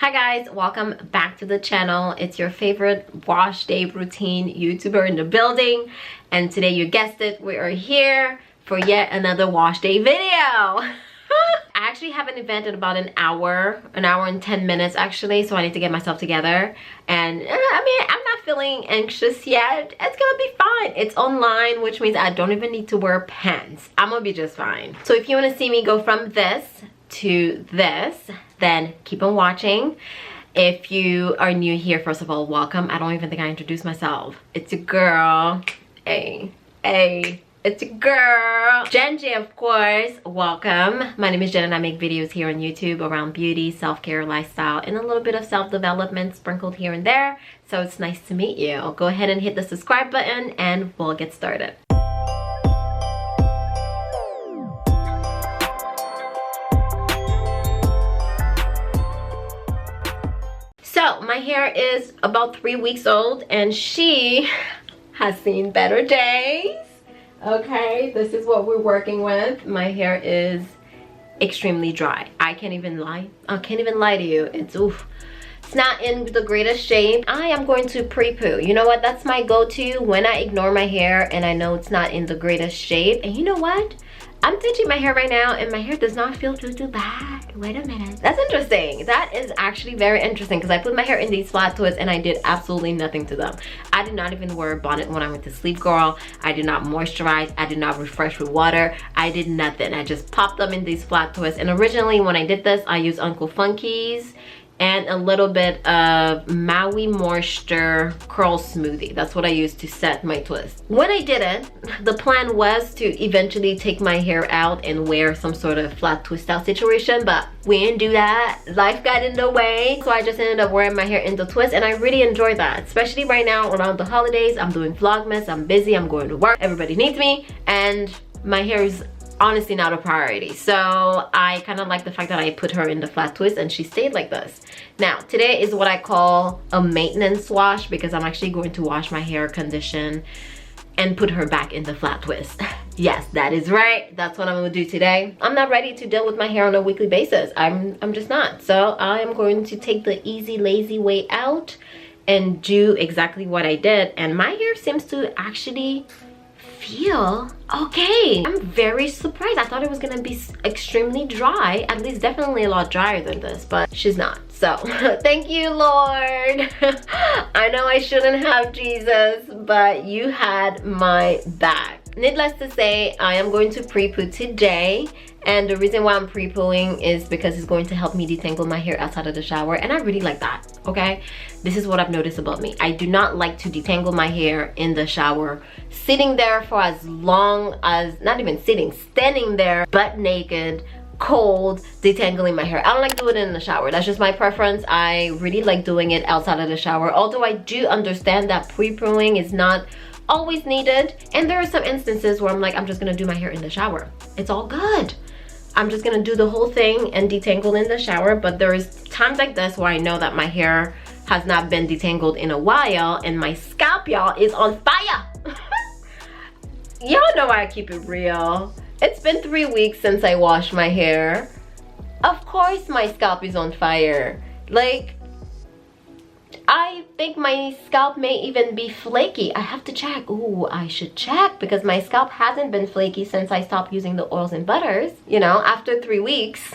Hi guys, welcome back to the channel. It's your favorite wash day routine YouTuber in the building, and today you guessed it, we are here for yet another wash day video. I actually have an event in about an hour and 10 minutes actually, so I need to get myself together. And I mean, I'm not feeling anxious yet. It's gonna be fine. It's online, which means I don't even need to wear pants. I'm gonna be just fine. So if you want to see me go from this to this, then keep on watching. If you are new here, first of all, welcome. I don't even think I introduced myself. It's your girl. Hey, it's your girl, Genji, of course. Welcome. My name is Jen and I make videos here on YouTube around beauty, self-care, lifestyle, and a little bit of self-development sprinkled here and there. So it's nice to meet you. Go ahead and hit the subscribe button and we'll get started. So my hair is about 3 weeks old and she has seen better days. Okay, this is what we're working with. My hair is extremely dry. I can't even lie to you. It's oof. It's not in the greatest shape. I am going to pre-poo. You know what? That's my go-to when I ignore my hair and I know it's not in the greatest shape. And you know what? I'm touching my hair right now and my hair does not feel too bad. Wait a minute. That's interesting. That is actually very interesting because I put my hair in these flat twists and I did absolutely nothing to them. I did not even wear a bonnet when I went to sleep, girl. I did not moisturize. I did not refresh with water. I did nothing. I just popped them in these flat twists. And originally when I did this, I used Uncle Funky's and a little bit of Maui Moisture Curl Smoothie. That's what I used to set my twist. When I did it, the plan was to eventually take my hair out and wear some sort of flat twist out situation, but we didn't do that. Life got in the way, so I just ended up wearing my hair in the twist, and I really enjoy that. Especially right now around the holidays, I'm doing Vlogmas, I'm busy, I'm going to work, everybody needs me, and my hair is honestly not a priority. So I kind of like the fact that I put her in the flat twist and she stayed like this. Now today is what I call a maintenance wash because I'm actually going to wash my hair, condition, and put her back in the flat twist. Yes, that is right. That's what I'm gonna do today. I'm not ready to deal with my hair on a weekly basis. I'm just not. So I am going to take the easy, lazy way out and do exactly what I did. And my hair seems to actually feel okay. I'm very surprised. I thought it was gonna be extremely dry, at least definitely a lot drier than this, but she's not. So thank you, Lord. I know I shouldn't have, Jesus, but you had my back. Needless to say, I am going to pre-poo today, and the reason why I'm pre-pooing is because it's going to help me detangle my hair outside of the shower, and I really like that. Okay, this is what I've noticed about me. I do not like to detangle my hair in the shower, sitting there for as long as, not even sitting, standing there butt naked, cold, detangling my hair. I don't like doing it in the shower. That's just my preference. I really like doing it outside of the shower, although I do understand that pre-pooing is not always needed, and there are some instances where I'm like, I'm just gonna do my hair in the shower. It's all good. I'm just gonna do the whole thing and detangle in the shower. But there is times like this where I know that my hair has not been detangled in a while and my scalp, y'all, is on fire. Y'all know I keep it real. It's been 3 weeks since I washed my hair. Of course my scalp is on fire. Like, I think my scalp may even be flaky. I have to check. Ooh, I should check because my scalp hasn't been flaky since I stopped using the oils and butters. You know, after 3 weeks,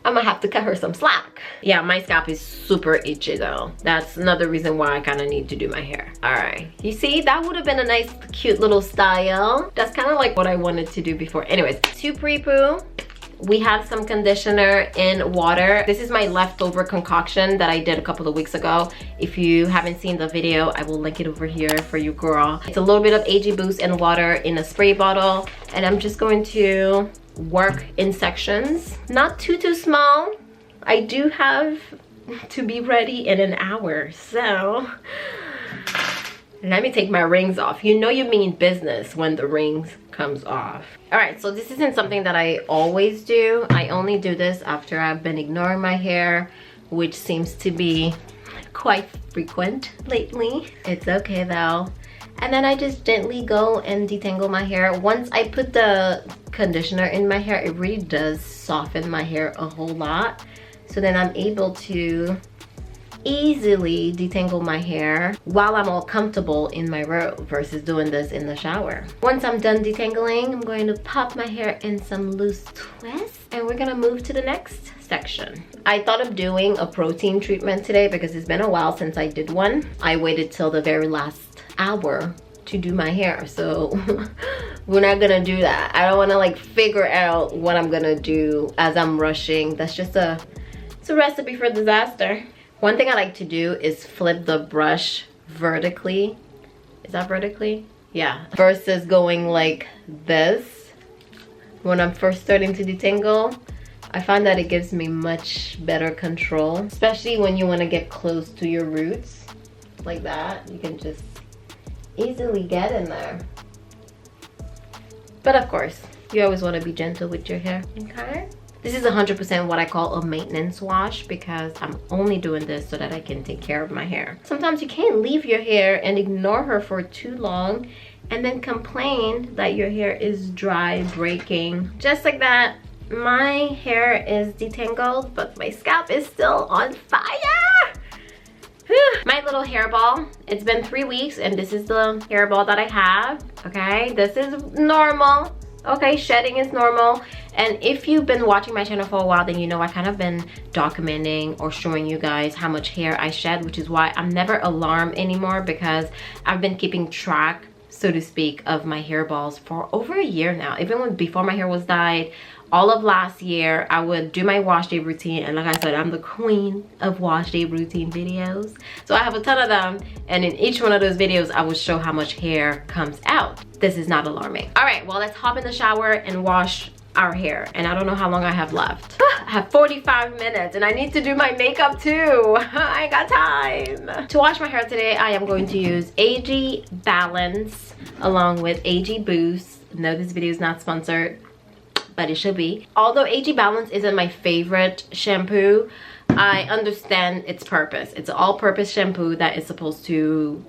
I'm gonna have to cut her some slack. Yeah, my scalp is super itchy though. That's another reason why I kind of need to do my hair. All right, you see, that would have been a nice, cute little style. That's kind of like what I wanted to do before. Anyways, to pre-poo, we have some conditioner in water. This is my leftover concoction that I did a couple of weeks ago. If you haven't seen the video, I will link it over here for you, girl. It's a little bit of AG Boost and water in a spray bottle, and I'm just going to work in sections, not too small. I do have to be ready in an hour, so let me take my rings off. You know you mean business when the rings comes off. All right, so this isn't something that I always do. I only do this after I've been ignoring my hair, which seems to be quite frequent lately. It's okay though. And then I just gently go and detangle my hair. Once I put the conditioner in my hair, it really does soften my hair a whole lot. So then I'm able to easily detangle my hair while I'm all comfortable in my robe versus doing this in the shower. Once I'm done detangling, I'm going to pop my hair in some loose twists and we're gonna move to the next section. I thought of doing a protein treatment today because it's been a while since I did one. I waited till the very last hour to do my hair, so we're not gonna do that. I don't want to like figure out what I'm gonna do as I'm rushing. That's just it's a recipe for disaster. One thing I like to do is flip the brush vertically. Is that vertically? Yeah. Versus going like this when I'm first starting to detangle. I find that it gives me much better control, especially when you want to get close to your roots like that. You can just easily get in there. But of course, you always want to be gentle with your hair, okay? This is 100% what I call a maintenance wash because I'm only doing this so that I can take care of my hair. Sometimes you can't leave your hair and ignore her for too long and then complain that your hair is dry, breaking. Just like that, my hair is detangled, but my scalp is still on fire. My little hairball, it's been 3 weeks and this is the hairball that I have, okay? This is normal, okay? Shedding is normal. And if you've been watching my channel for a while, then you know I kind of been documenting or showing you guys how much hair I shed, which is why I'm never alarmed anymore because I've been keeping track, so to speak, of my hairballs for over a year now. Even before my hair was dyed, all of last year, I would do my wash day routine. And like I said, I'm the queen of wash day routine videos. So I have a ton of them. And in each one of those videos, I will show how much hair comes out. This is not alarming. All right, well, let's hop in the shower and wash our hair. And I don't know how long I have left. I have 45 minutes and I need to do my makeup too. I ain't got time. To wash my hair today, I am going to use AG Balance along with AG Boost. No, this video is not sponsored, but it should be. Although AG Balance isn't my favorite shampoo, I understand its purpose. It's an all-purpose shampoo that is supposed to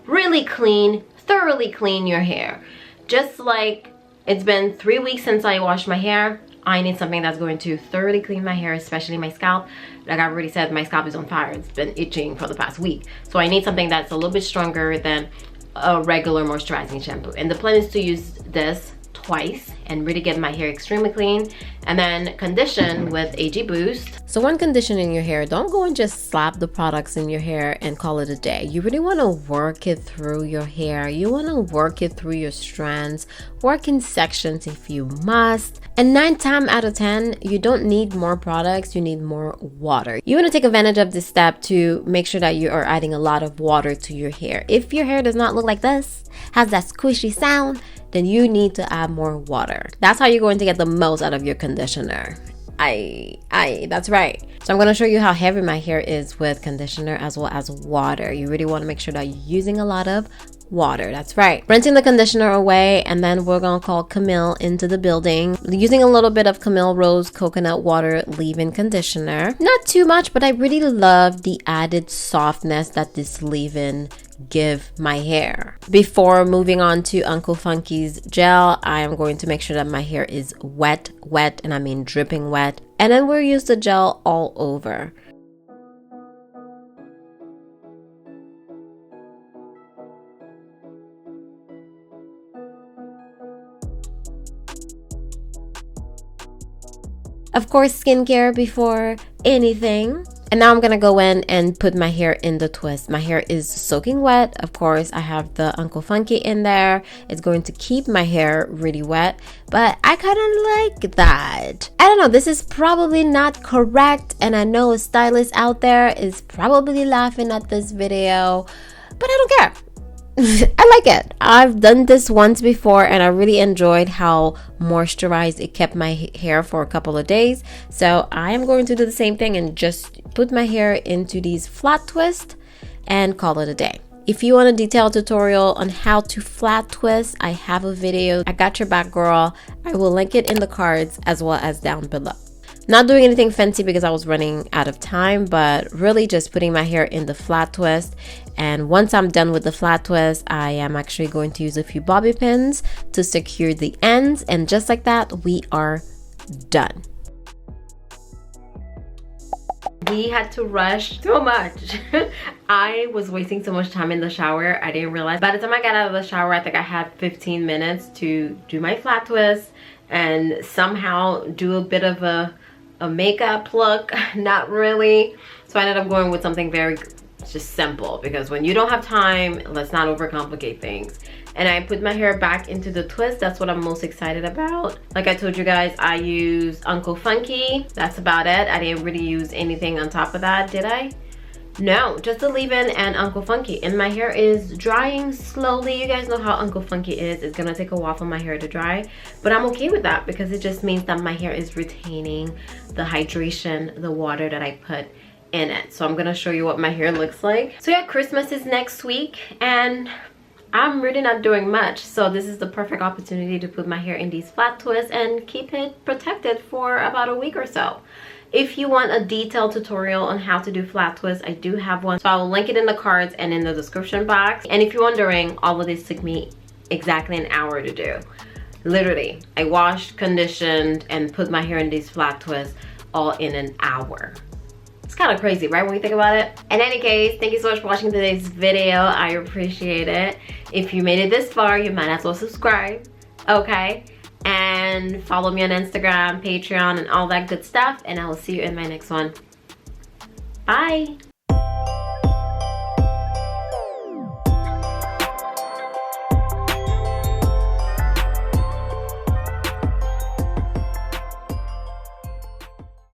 really clean, thoroughly clean your hair. Just like it's been 3 weeks since I washed my hair, I need something that's going to thoroughly clean my hair, especially my scalp. Like I already said, my scalp is on fire. It's been itching for the past week. So I need something that's a little bit stronger than a regular moisturizing shampoo. And the plan is to use this twice and really get my hair extremely clean and then condition with AG Boost. So when conditioning your hair, don't go and just slap the products in your hair and call it a day. You really want to work it through your hair. You want to work it through your strands, work in sections if you must. And 9 times out of 10, you don't need more products, you need more water. You want to take advantage of this step to make sure that you are adding a lot of water to your hair. If your hair does not look like this, has that squishy sound, then you need to add more water. That's how you're going to get the most out of your conditioner. That's right. So I'm going to show you how heavy my hair is with conditioner as well as water. You really want to make sure that you're using a lot of water. That's right. Rinsing the conditioner away, and then we're going to call Camille into the building. Using a little bit of Camille Rose coconut water leave-in conditioner. Not too much, but I really love the added softness that this leave-in give my hair. Before moving on to Uncle Funky's gel, I am going to make sure that my hair is wet, and I mean dripping wet. And then we'll use the gel all over. Of course, skincare before anything. And now I'm gonna go in and put my hair in the twist. My hair is soaking wet. Of course, I have the Uncle Funky in there. It's going to keep my hair really wet, but I kind of like that. I don't know, this is probably not correct, and I know a stylist out there is probably laughing at this video, but I don't care. I like it. I've done this once before and I really enjoyed how moisturized it kept my hair for a couple of days. So I am going to do the same thing and just put my hair into these flat twists and call it a day. If you want a detailed tutorial on how to flat twist, I have a video. I got your back, girl. I will link it in the cards as well as down below. Not doing anything fancy because I was running out of time, but really just putting my hair in the flat twist. And once I'm done with the flat twist, I am actually going to use a few bobby pins to secure the ends. And just like that, we are done. We had to rush so much. I was wasting so much time in the shower. I didn't realize. By the time I got out of the shower, I think I had 15 minutes to do my flat twist and somehow do a bit of a makeup look. Not really. So I ended up going with something very just simple, because when you don't have time, let's not overcomplicate things. And I put my hair back into the twist. That's what I'm most excited about. Like I told you guys, I use Uncle Funky. That's about it. I didn't really use anything on top of that, did I? No, just the leave-in and Uncle Funky. And my hair is drying slowly. You guys know how Uncle Funky is. It's gonna take a while for my hair to dry. But I'm okay with that, because it just means that my hair is retaining the hydration, the water that I put in it. So I'm gonna show you what my hair looks like. So yeah, Christmas is next week and I'm really not doing much, so this is the perfect opportunity to put my hair in these flat twists and keep it protected for about a week or so. If you want a detailed tutorial on how to do flat twists, I do have one, so I will link it in the cards and in the description box. And if you're wondering, all of this took me exactly an hour to do. Literally, I washed, conditioned, and put my hair in these flat twists all in an hour. It's kind of crazy, right, when you think about it? In any case, thank you so much for watching today's video. I appreciate it. If you made it this far, you might as well subscribe, okay? And follow me on Instagram, Patreon, and all that good stuff. And I will see you in my next one. Bye.